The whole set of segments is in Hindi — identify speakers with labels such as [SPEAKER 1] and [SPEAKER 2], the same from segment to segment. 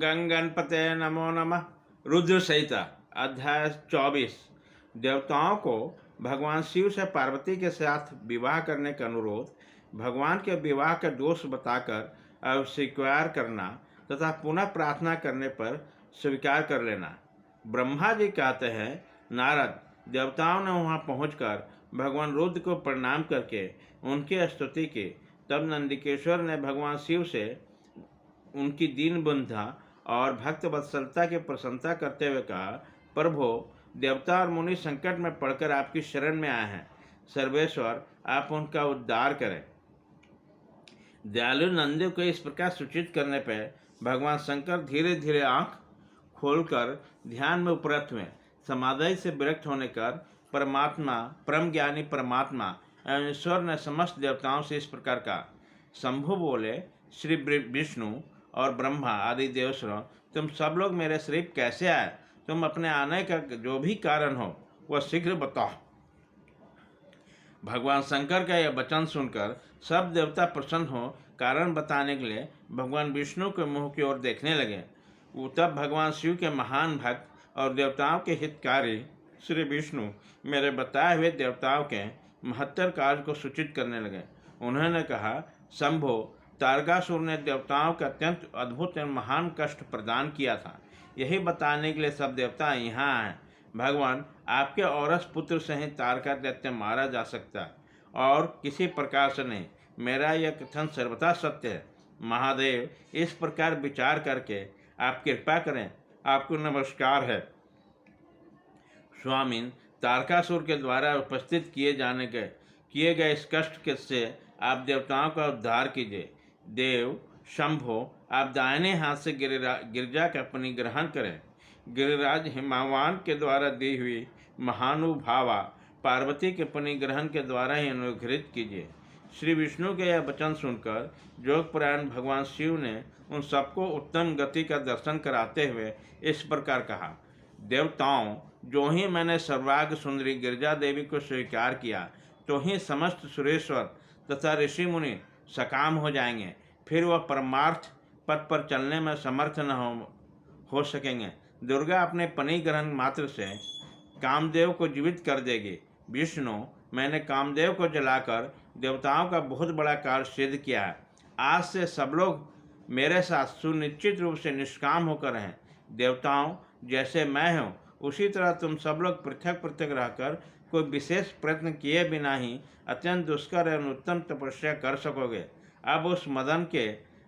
[SPEAKER 1] गं गणपते नमो नमः। रुद्र संहिता अध्याय 24। देवताओं को भगवान शिव से पार्वती के साथ विवाह करने का अनुरोध, भगवान के विवाह का दोष बताकर अस्वीकार करना तथा पुनः प्रार्थना करने पर स्वीकार कर लेना। ब्रह्मा जी कहते हैं, नारद, देवताओं ने वहां पहुंचकर भगवान रुद्र को प्रणाम करके उनकी स्तुति की। तब नंदिकेश्वर ने भगवान शिव से उनकी दीनबंधा और भक्त वत्सलता की प्रशंसा करते हुए कहा, प्रभु, देवता और मुनि संकट में पड़कर आपकी शरण में आए हैं। सर्वेश्वर, आप उनका उद्धार करें। दयालु नंदी को इस प्रकार सूचित करने पर भगवान शंकर धीरे धीरे आंख खोलकर ध्यान में उपरत हुए। समाधि से विरक्त होने कर परमात्मा, परम ज्ञानी परमात्मा एवं ईश्वर ने समस्त देवताओं से इस प्रकार कहा। शंभु बोले, श्री विष्णु और ब्रह्मा आदि देवस्वरों, तुम सब लोग मेरे शरीर कैसे आए? तुम अपने आने का जो भी कारण हो वह शीघ्र बताओ। भगवान शंकर का यह वचन सुनकर सब देवता प्रसन्न हो कारण बताने के लिए भगवान विष्णु के मुंह की ओर देखने लगे। तब भगवान शिव के महान भक्त और देवताओं के हितकारी श्री विष्णु मेरे बताए हुए देवताओं के महत्तर कार्य को सूचित करने लगे। उन्होंने कहा, शंभो, तारकासुर ने देवताओं का अत्यंत अद्भुत एवं महान कष्ट प्रदान किया था। यही बताने के लिए सब देवता यहाँ आए। भगवान, आपके औरस पुत्र से ही तारका दैत्य मारा जा सकता और किसी प्रकार से नहीं। मेरा यह कथन सर्वथा सत्य है। महादेव, इस प्रकार विचार करके आप कृपा करें। आपको नमस्कार है। स्वामीन, तारकासुर के द्वारा उपस्थित किए गए इस कष्ट से आप देवताओं का उद्धार कीजिए। देव शंभो, आप दाहिने हाथ से गिरिजा का परिग्रहण करें। गिरिराज हिमावान के द्वारा दी हुई महानुभावा पार्वती के परिग्रहण के द्वारा ही अनुग्रहित कीजिए। श्री विष्णु के यह वचन सुनकर जोगपरायण भगवान शिव ने उन सबको उत्तम गति का दर्शन कराते हुए इस प्रकार कहा, देवताओं, जो ही मैंने सर्वांग सुंदरी गिरिजा देवी को स्वीकार किया तो ही समस्त सुरेश्वर तथा ऋषि मुनि सकाम हो जाएंगे। फिर वह परमार्थ पथ पर चलने में समर्थ न हो सकेंगे। दुर्गा अपने परिग्रहण मात्र से कामदेव को जीवित कर देगी। विष्णु, मैंने कामदेव को जलाकर देवताओं का बहुत बड़ा कार्य सिद्ध किया है। आज से सब लोग मेरे साथ सुनिश्चित रूप से निष्काम होकर रहें। देवताओं, जैसे मैं हूँ उसी तरह तुम सब लोग पृथक पृथक रहकर कोई विशेष प्रयत्न किए बिना ही अत्यंत दुष्कर एवं उत्तम तपस्या कर सकोगे। अब उस मदन के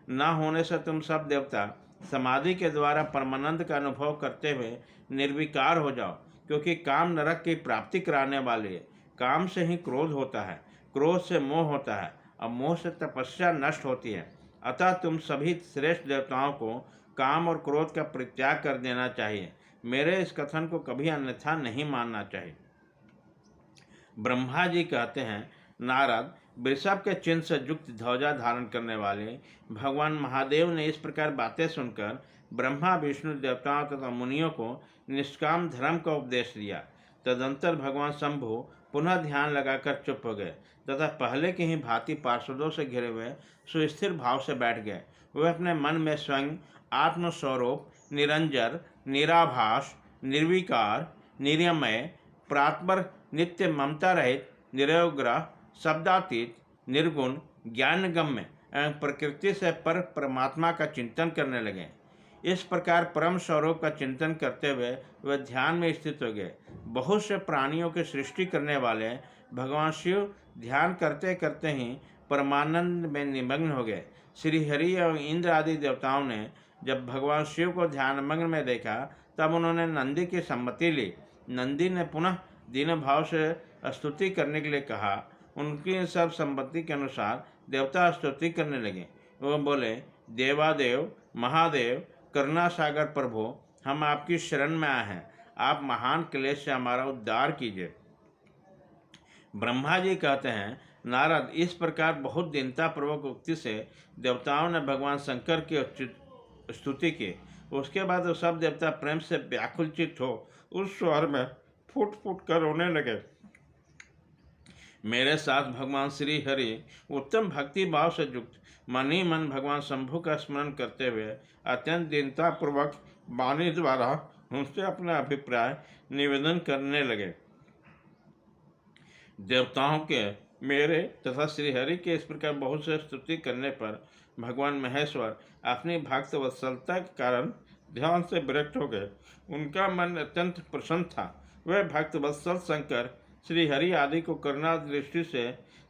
[SPEAKER 1] न होने से तुम सब देवता समाधि के द्वारा परमानंद का अनुभव करते हुए निर्विकार हो जाओ, क्योंकि काम नरक की प्राप्ति कराने वाली है। काम से ही क्रोध होता है, क्रोध से मोह होता है और मोह से तपस्या नष्ट होती है। अतः तुम सभी श्रेष्ठ देवताओं को काम और क्रोध का परित्याग कर देना चाहिए। मेरे इस कथन को कभी अन्यथा नहीं मानना चाहिए। ब्रह्मा जी कहते हैं, नारद, वृषभ के चिन्ह से युक्त ध्वजा धारण करने वाले भगवान महादेव ने इस प्रकार बातें सुनकर ब्रह्मा, विष्णु, देवताओं तथा मुनियों को निष्काम धर्म का उपदेश दिया। तदंतर भगवान शंभु पुनः ध्यान लगाकर चुप हो गए तथा पहले की ही भांति पार्षदों से घिरे हुए सुस्थिर भाव से बैठ गए। वे अपने मन में स्वयं आत्मस्वरूप, निरंजन, निराभास, निर्विकार, निरमय, परात्पर, नित्य ममता रहित, निरवग्रह, शब्दातीत, निर्गुण, ज्ञानगम्य एवं प्रकृति से पर परमात्मा का चिंतन करने लगे। इस प्रकार परम स्वरूप का चिंतन करते हुए वे ध्यान में स्थित हो गए। बहुत से प्राणियों की सृष्टि करने वाले भगवान शिव ध्यान करते करते ही परमानंद में निमग्न हो गए। श्री हरि एवं इंद्र आदि देवताओं ने जब भगवान शिव को ध्यानमग्न में देखा तब उन्होंने नंदी की सम्मति ली। नंदी ने पुनः दीन भाव से स्तुति करने के लिए कहा। उनकी सब सम्मति के अनुसार देवता स्तुति करने लगे। वह बोले, देवादेव, महादेव, करुणा सागर प्रभु, हम आपकी शरण में आए हैं। आप महान क्लेश से हमारा उद्धार कीजिए। ब्रह्मा जी कहते हैं, नारद, इस प्रकार बहुत दीनतापूर्वक उक्ति से देवताओं ने भगवान शंकर की स्तुति की। उसके बाद वो सब देवता प्रेम से व्याकुलचित हो उस स्वर में फूट फूट कर रोने लगे। मेरे साथ भगवान श्री हरि उत्तम भक्ति भाव से युक्त मन ही मन भगवान शंभु का स्मरण करते हुए अत्यंत दीनतापूर्वक वाणी द्वारा उनसे अपना अभिप्राय निवेदन करने लगे। देवताओं के, मेरे तथा श्रीहरि के इस प्रकार बहुत से स्तुति करने पर भगवान महेश्वर अपनी भक्त वत्सलता के कारण ध्यान से विरक्त हो गए। उनका मन अत्यंत प्रसन्न था। वह भक्त वत्सल शंकर श्रीहरि आदि को करुणा दृष्टि से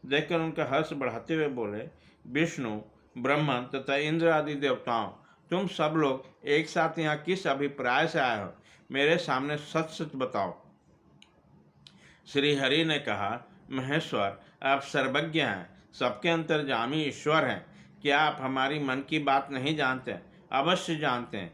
[SPEAKER 1] देखकर उनका हर्ष बढ़ाते हुए बोले, विष्णु, ब्रह्मा तथा इंद्र आदि देवताओं, तुम सब लोग एक साथ यहाँ किस अभिप्राय से आए हो? मेरे सामने सच सच बताओ। श्री हरि ने कहा, महेश्वर, आप सर्वज्ञ हैं, सबके अंतर्यामी ईश्वर हैं। क्या आप हमारी मन की बात नहीं जानते? अवश्य जानते हैं।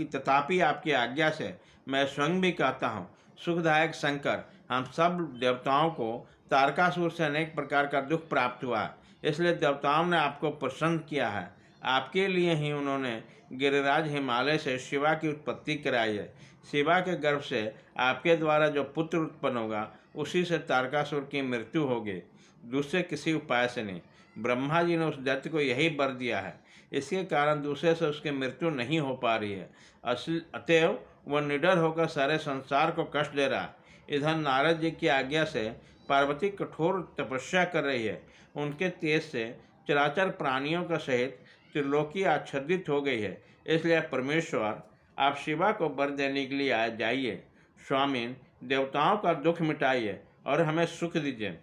[SPEAKER 1] तथापि आपकी आज्ञा से मैं स्वयं भी कहता हूँ, सुखदायक शंकर, हम सब देवताओं को तारकासुर से अनेक प्रकार का दुख प्राप्त हुआ है, इसलिए देवताओं ने आपको प्रसन्न किया है। आपके लिए ही उन्होंने गिरिराज हिमालय से शिवा की उत्पत्ति कराई है। शिवा के गर्भ से आपके द्वारा जो पुत्र उत्पन्न होगा, उसी से तारकासुर की मृत्यु होगी, दूसरे किसी उपाय से नहीं। ब्रह्मा जी ने उस दैत्य को यही वर दिया है, इसके कारण दूसरे से उसकी मृत्यु नहीं हो पा रही है। अतएव वह निडर होकर सारे संसार को कष्ट दे रहा है। इधर नारद जी की आज्ञा से पार्वती कठोर तपस्या कर रही है। उनके तेज से चराचर प्राणियों का सहित त्रिलोकी आच्छादित हो गई है। इसलिए परमेश्वर, आप शिवा को वर देने के लिए आ जाइए। स्वामीन, देवताओं का दुख मिटाइए और हमें सुख दीजिए।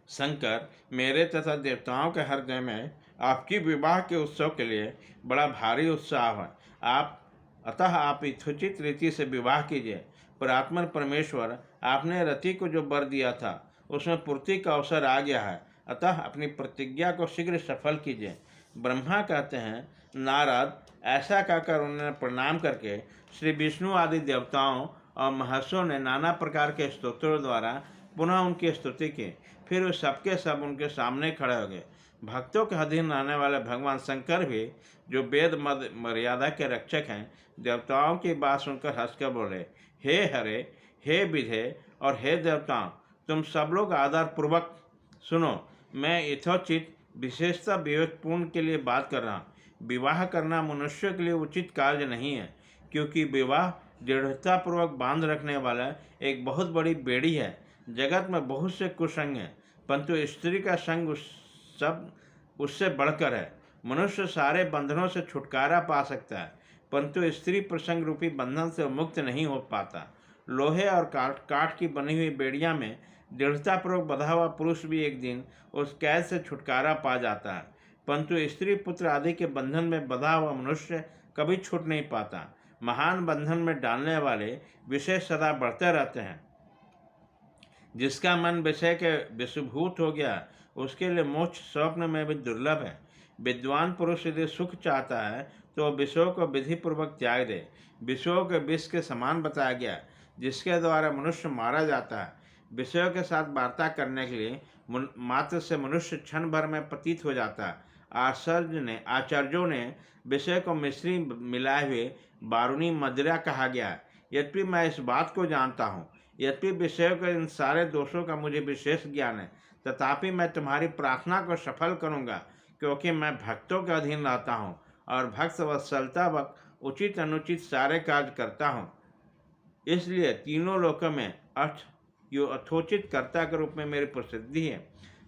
[SPEAKER 1] शंकर, मेरे तथा देवताओं के हृदय में आपकी विवाह के उत्सव के लिए बड़ा भारी उत्साह है। अतः आप यथोचित रीति से विवाह कीजिए। परात्पर परमेश्वर, आपने रति को जो वर दिया था उसमें पूर्ति का अवसर आ गया है, अतः अपनी प्रतिज्ञा को शीघ्र सफल कीजिए। ब्रह्मा कहते हैं, नारद, ऐसा कहकर उन्होंने प्रणाम करके श्री विष्णु आदि देवताओं और महर्षियों ने नाना प्रकार के स्तोत्रों द्वारा पुनः उनकी स्तुति की। फिर वे सबके सब उनके सामने खड़े हो गए। भक्तों के अधीन रहने वाले भगवान शंकर भी, जो वेद मर्यादा के रक्षक हैं, देवताओं की बात सुनकर हंसकर बोले, हे हरे, हे विधे और हे देवताओं, तुम सब लोग आदरपूर्वक सुनो। मैं यथोचित विशेषता विवेकपूर्ण के लिए बात कर रहा हूँ। विवाह करना मनुष्य के लिए उचित कार्य नहीं है, क्योंकि विवाह दृढ़तापूर्वक बांध रखने वाला एक बहुत बड़ी बेड़ी है। जगत में बहुत से कुसंग हैं, परंतु स्त्री का संग उससे बढ़कर है। मनुष्य सारे बंधनों से छुटकारा पा सकता है, परंतु स्त्री प्रसंग रूपी बंधन से मुक्त नहीं हो पाता। लोहे और काठ की बनी हुई बेड़िया में दृढ़तापूर्वक बंधा हुआ पुरुष भी एक दिन उस कैद से छुटकारा पा जाता है, परंतु स्त्री पुत्र आदि के बंधन में बंधा हुआ मनुष्य कभी छूट नहीं पाता। महान बंधन में डालने वाले विषय सदा बढ़ते रहते हैं। जिसका मन विषय के विषभूत हो गया, उसके लिए मोक्ष स्वप्न में भी दुर्लभ है। विद्वान पुरुष यदि सुख चाहता है तो विषयों को विधिपूर्वक त्याग दे। विषयों के विष के समान बताया गया, जिसके द्वारा मनुष्य मारा जाता है। विषयों के साथ वार्ता करने के लिए मात्र से मनुष्य क्षण भर में पतित हो जाता है। आचार्यों ने विषय को मिश्री मिलाए हुए बारूणी मदिरा कहा गया है। यद्यपि मैं इस बात को जानता हूँ, यद्यपि विषयों के इन सारे दोषों का मुझे विशेष ज्ञान है, तथापि मैं तुम्हारी प्रार्थना को सफल करूँगा, क्योंकि मैं भक्तों के अधीन रहता हूँ और भक्त वत्सलता वक्त उचित अनुचित सारे कार्य करता हूँ। इसलिए तीनों लोकों में यथोचित कर्ता के रूप में मेरी प्रसिद्धि है।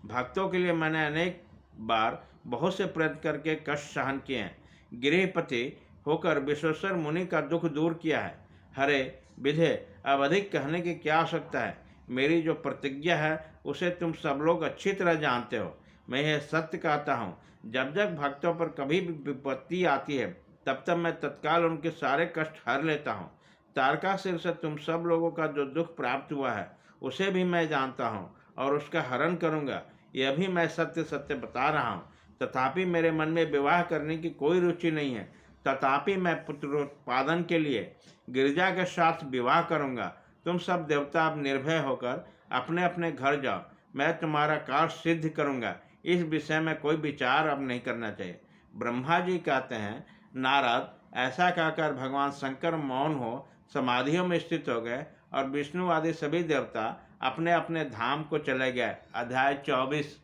[SPEAKER 1] भक्तों के लिए मैंने अनेक बार बहुत से प्रयत्न करके कष्ट सहन किए हैं। गृहपति होकर विश्वेश्वर मुनि का दुख दूर किया है। हरे विधे, अब अधिक कहने की क्या आवश्यकता है? मेरी जो प्रतिज्ञा है उसे तुम सब लोग अच्छी तरह जानते हो। मैं यह सत्य कहता हूँ, जब जब भक्तों पर कभी भी विपत्ति आती है, तब तब मैं तत्काल उनके सारे कष्ट हर लेता हूँ। तारकासुर से तुम सब लोगों का जो दुख प्राप्त हुआ है, उसे भी मैं जानता हूँ और उसका हरण करूँगा। यह भी मैं सत्य सत्य बता रहा हूँ। तथापि मेरे मन में विवाह करने की कोई रुचि नहीं है। तथापि मैं पुत्रोत्पादन के लिए गिरिजा के साथ विवाह करूँगा। तुम सब देवता अब निर्भय होकर अपने अपने घर जाओ। मैं तुम्हारा कार्य सिद्ध करूँगा। इस विषय में कोई विचार अब नहीं करना चाहिए। ब्रह्मा जी कहते हैं, नारद, ऐसा कहकर भगवान शंकर मौन हो समाधियों में स्थित हो गए और विष्णु आदि सभी देवता अपने अपने धाम को चले गए। अध्याय 24।